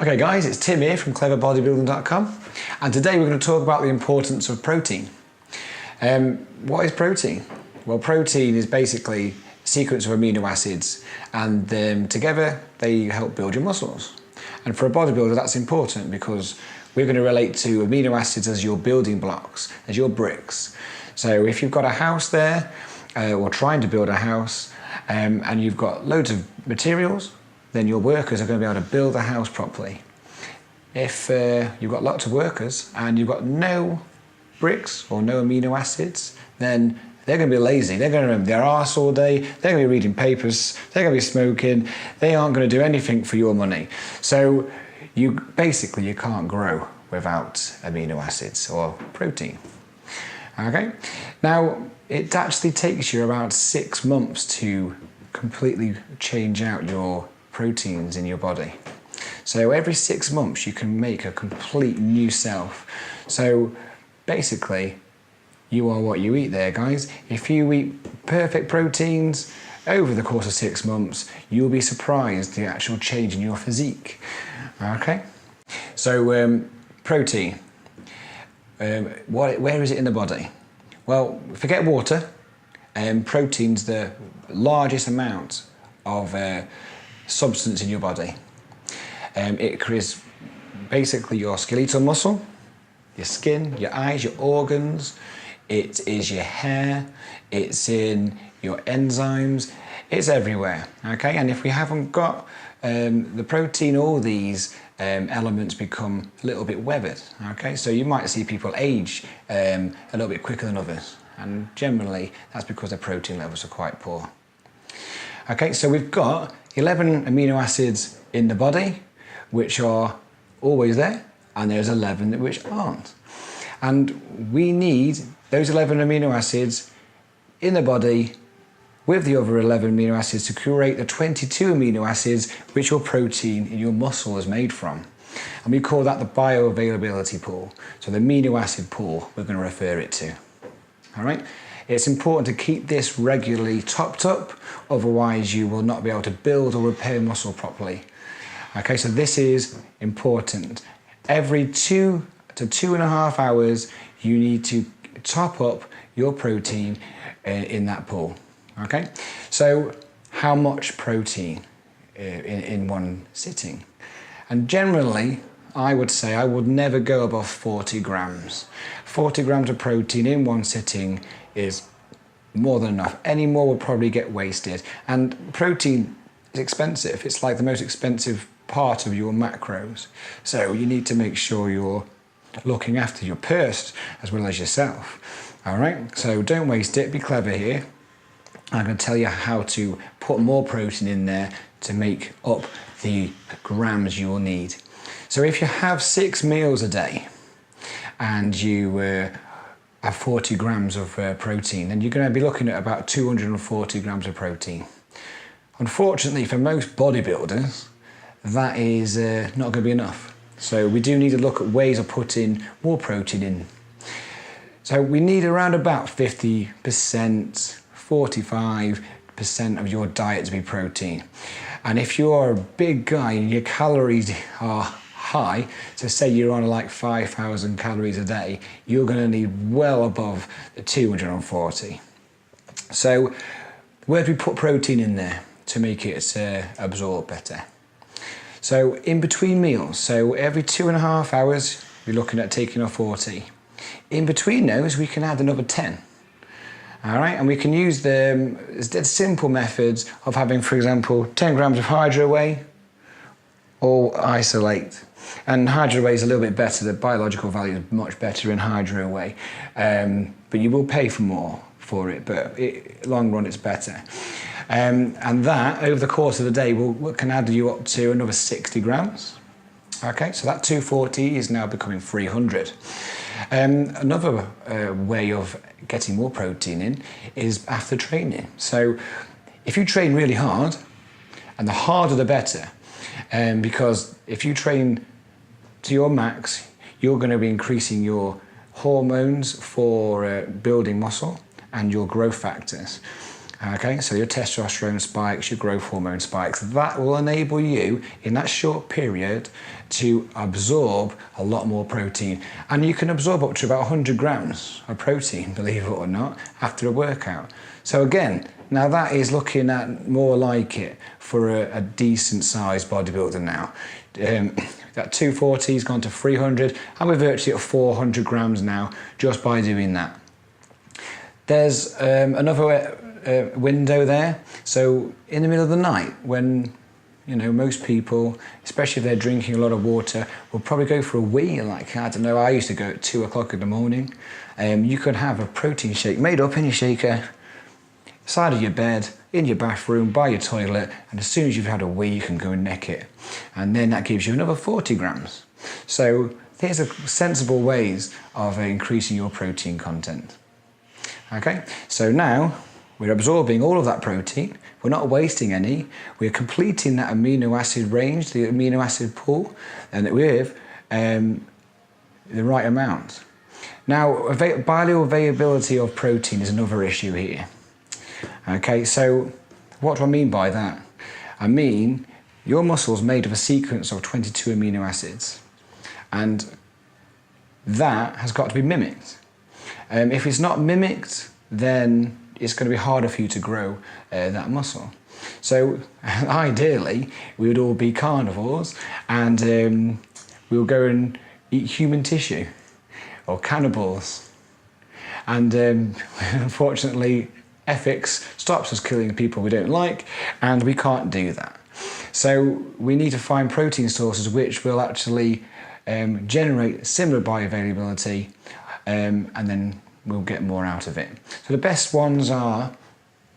Okay guys, it's Tim here from cleverbodybuilding.com, and today we're going to talk about the importance of protein. What is protein? Well, protein is basically a sequence of amino acids, and together they help build your muscles. And for a bodybuilder that's important because we're going to relate to amino acids as your building blocks, as your bricks. So if you've got a house there, or trying to build a house, and you've got loads of materials, then your workers are going to be able to build the house properly. If you've got lots of workers and you've got no bricks or no amino acids, then they're going to be lazy. They're going to remember their arse all day, they're going to be reading papers, they're going to be smoking, they aren't going to do anything for your money. So you can't grow without amino acids or protein. Okay? Now, it actually takes you about 6 months to completely change out your proteins in your body. So every 6 months you can make a complete new self. So basically, you are what you eat there, guys. If you eat perfect proteins over the course of 6 months, you'll be surprised the actual change in your physique. Okay? So protein, where is it in the body? Well, forget water. Protein's the largest amount of substance in your body. It creates basically your skeletal muscle, your skin, your eyes, your organs. It is your hair. It's in your enzymes. It's everywhere. Okay, and if we haven't got the protein, all these elements become a little bit weathered. Okay, so you might see people age a little bit quicker than others, and generally that's because their protein levels are quite poor. Okay, so we've got 11 amino acids in the body, which are always there, and there's 11 which aren't. And we need those 11 amino acids in the body with the other 11 amino acids to create the 22 amino acids which your protein in your muscle is made from. And we call that the bioavailability pool. So the amino acid pool, we're going to refer it to. All right? It's important to keep this regularly topped up, otherwise you will not be able to build or repair muscle properly. Okay, so this is important. Every 2 to 2.5 hours, you need to top up your protein in that pool. Okay, so how much protein in one sitting? And generally, I would say I would never go above 40 grams. 40 grams of protein in one sitting is more than enough. Any more would probably get wasted. And protein is expensive. It's like the most expensive part of your macros. So you need to make sure you're looking after your purse as well as yourself. All right, so don't waste it. Be clever here. I'm going to tell you how to put more protein in there to make up the grams you will need. So if you have 6 meals a day and you have 40 grams of protein, then you're going to be looking at about 240 grams of protein. Unfortunately, for most bodybuilders, that is not going to be enough. So we do need to look at ways of putting more protein in. So we need around about 50%, 45% of your diet to be protein. And if you're a big guy and your calories are high, so say you're on like 5,000 calories a day, you're going to need well above the 240. So where do we put protein in there to make it absorb better? So in between meals, so every 2.5 hours, we're looking at taking off 40. In between those, we can add another 10. All right, and we can use the simple methods of having, for example, 10 grams of hydro whey or isolate. And hydro whey is a little bit better. The biological value is much better in hydro whey, but you will pay for more for it. But long run, it's better. And that over the course of the day can add you up to another 60 grams. Okay, so that 240 is now becoming 300. Another way of getting more protein in is after training. So if you train really hard, and the harder the better, because if you train to your max, you're going to be increasing your hormones for building muscle and your growth factors. Okay, so your testosterone spikes, your growth hormone spikes. That will enable you in that short period to absorb a lot more protein. And you can absorb up to about 100 grams of protein, believe it or not, after a workout. So again, now that is looking at more like it for a decent sized bodybuilder now. That 240 has gone to 300 and we're virtually at 400 grams now just by doing that. There's another window there. So in the middle of the night when most people, especially if they're drinking a lot of water, will probably go for a wee. Like, I don't know, I used to go at 2 o'clock in the morning. You could have a protein shake made up in your shaker, side of your bed, in your bathroom, by your toilet, and as soon as you've had a wee, you can go and neck it. And then that gives you another 40 grams. So there's sensible ways of increasing your protein content. Okay, so now we're absorbing all of that protein, we're not wasting any, we're completing that amino acid range, the amino acid pool, and with the right amount. Now, bioavailability of protein is another issue here. Okay, so what do I mean by that? I mean, your muscle's made of a sequence of 22 amino acids, and that has got to be mimicked. If it's not mimicked, then it's going to be harder for you to grow that muscle. So ideally, we would all be carnivores and we'll go and eat human tissue or cannibals. And unfortunately, ethics stops us killing people we don't like, and we can't do that. So we need to find protein sources which will actually generate similar bioavailability, and then we'll get more out of it. So the best ones are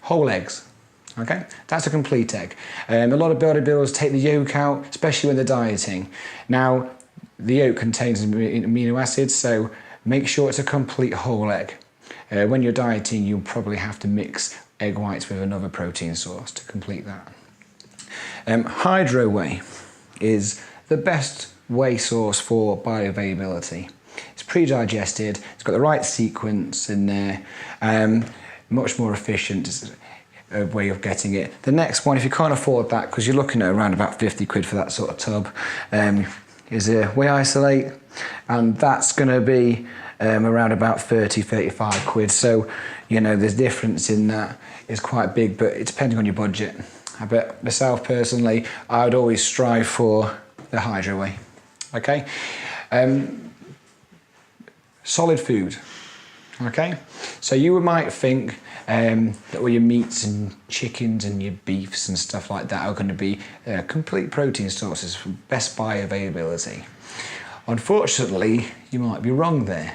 whole eggs. Okay, that's a complete egg. A lot of bodybuilders take the yolk out, especially when they're dieting. Now, the yolk contains amino acids, so make sure it's a complete whole egg. When you're dieting, you'll probably have to mix egg whites with another protein source to complete that. Hydro whey is the best whey source for bioavailability. It's pre-digested, it's got the right sequence in there, much more efficient way of getting it. The next one, if you can't afford that, because you're looking at around about 50 quid for that sort of tub, is a whey isolate, and that's going to be around about 30, 35 quid. So, the difference in that is quite big, but it's depending on your budget. But myself personally, I would always strive for the hydro whey. Okay? Solid food. Okay? So you might think that all your meats and chickens and your beefs and stuff like that are going to be complete protein sources for best bioavailability. Unfortunately, you might be wrong there.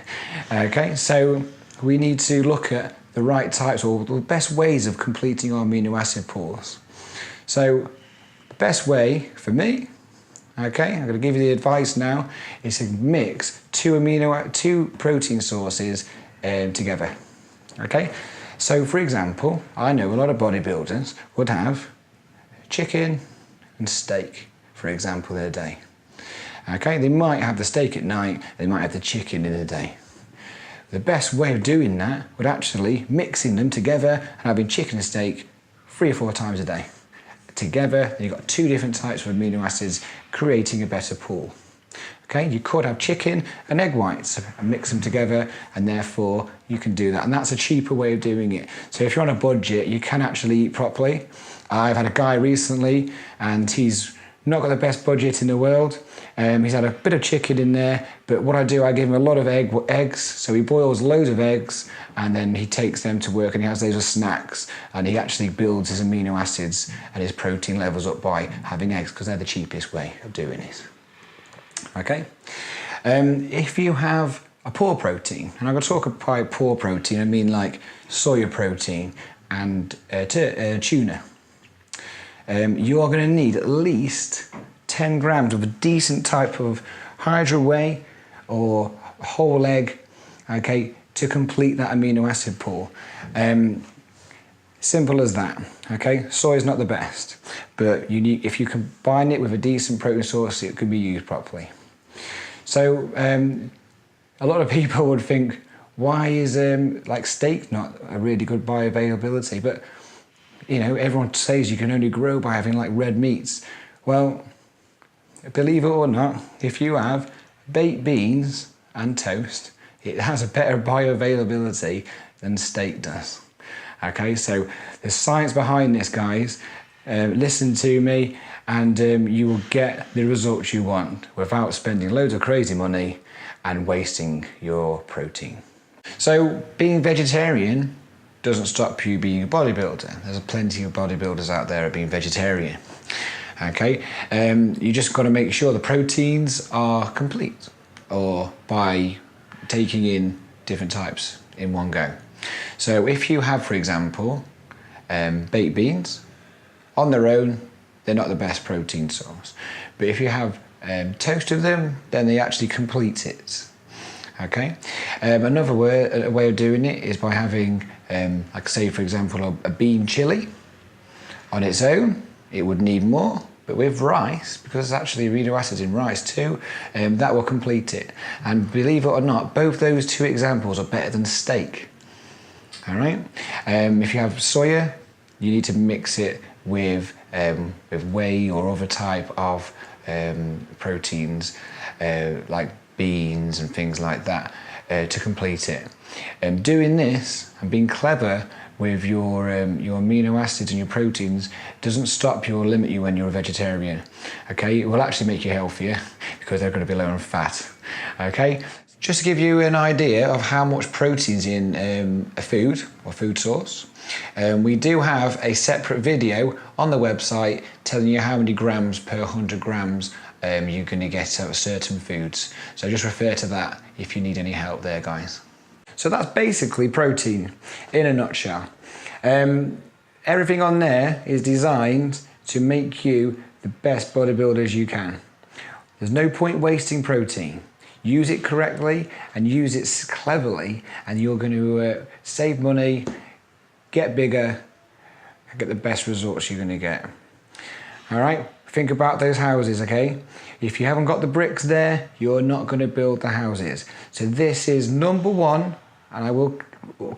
Okay, so we need to look at the right types or the best ways of completing our amino acid pools. So the best way for me, okay, I'm going to give you the advice now, is to mix two protein sources together. Okay, so for example, I know a lot of bodybuilders would have chicken and steak, for example, in a day. Okay, they might have the steak at night, they might have the chicken in the day. The best way of doing that would actually mixing them together and having chicken and steak 3 or 4 times a day. Together, then you've got 2 different types of amino acids, creating a better pool. Okay, you could have chicken and egg whites and mix them together, and therefore you can do that. And that's a cheaper way of doing it. So if you're on a budget, you can actually eat properly. I've had a guy recently, and he's not got the best budget in the world. He's had a bit of chicken in there, but what I do, I give him a lot of eggs. So he boils loads of eggs, and then he takes them to work, and he has those as snacks, and he actually builds his amino acids and his protein levels up by having eggs, because they're the cheapest way of doing it. Okay, if you have a poor protein, and I'm going to talk about poor protein, I mean like soya protein and tuna. You are going to need at least 10 grams of a decent type of hydro whey or whole egg, okay, to complete that amino acid pool. Simple as that, okay? Soy is not the best, but if you combine it with a decent protein source, it can be used properly. So a lot of people would think, why is like steak not a really good bioavailability? But you know, everyone says you can only grow by having like red meats. Well, believe it or not, if you have baked beans and toast, it has a better bioavailability than steak does. Okay, so there's science behind this, guys. Listen to me, and you will get the results you want without spending loads of crazy money and wasting your protein. So being vegetarian doesn't stop you being a bodybuilder. There's plenty of bodybuilders out there being vegetarian. Okay, you just got to make sure the proteins are complete, or by taking in different types in one go. So if you have, for example, baked beans, on their own, they're not the best protein source. But if you have toasted them, then they actually complete it. Okay. Another way of doing it is by having, like say, for example, a bean chili. On its own, it would need more. But with rice, because there's actually amino acids in rice too, that will complete it. And believe it or not, both those two examples are better than steak. All right. If you have soya, you need to mix it with whey or other type of proteins, like beans and things like that, to complete it. Doing this and being clever with your amino acids and your proteins doesn't stop you or limit you when you're a vegetarian. Okay, it will actually make you healthier because they're going to be low in fat. Okay, just to give you an idea of how much protein's in a food or food source, we do have a separate video on the website telling you how many grams per 100 grams you're going to get out of certain foods. So just refer to that if you need any help there, guys. So that's basically protein in a nutshell. Everything on there is designed to make you the best bodybuilder as you can. There's no point wasting protein. Use it correctly and use it cleverly, and you're going to save money, get bigger, and get the best results you're going to get. All right, think about those houses, okay? If you haven't got the bricks there, you're not going to build the houses. So this is number one, and I will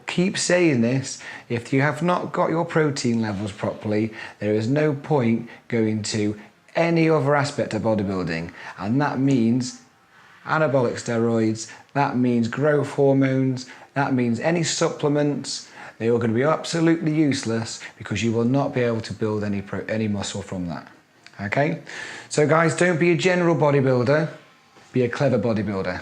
keep saying this: if you have not got your protein levels properly, there is no point going to any other aspect of bodybuilding, and that means anabolic steroids, that means growth hormones, that means any supplements. They are going to be absolutely useless because you will not be able to build any muscle from that. Okay? So guys, don't be a general bodybuilder, be a clever bodybuilder.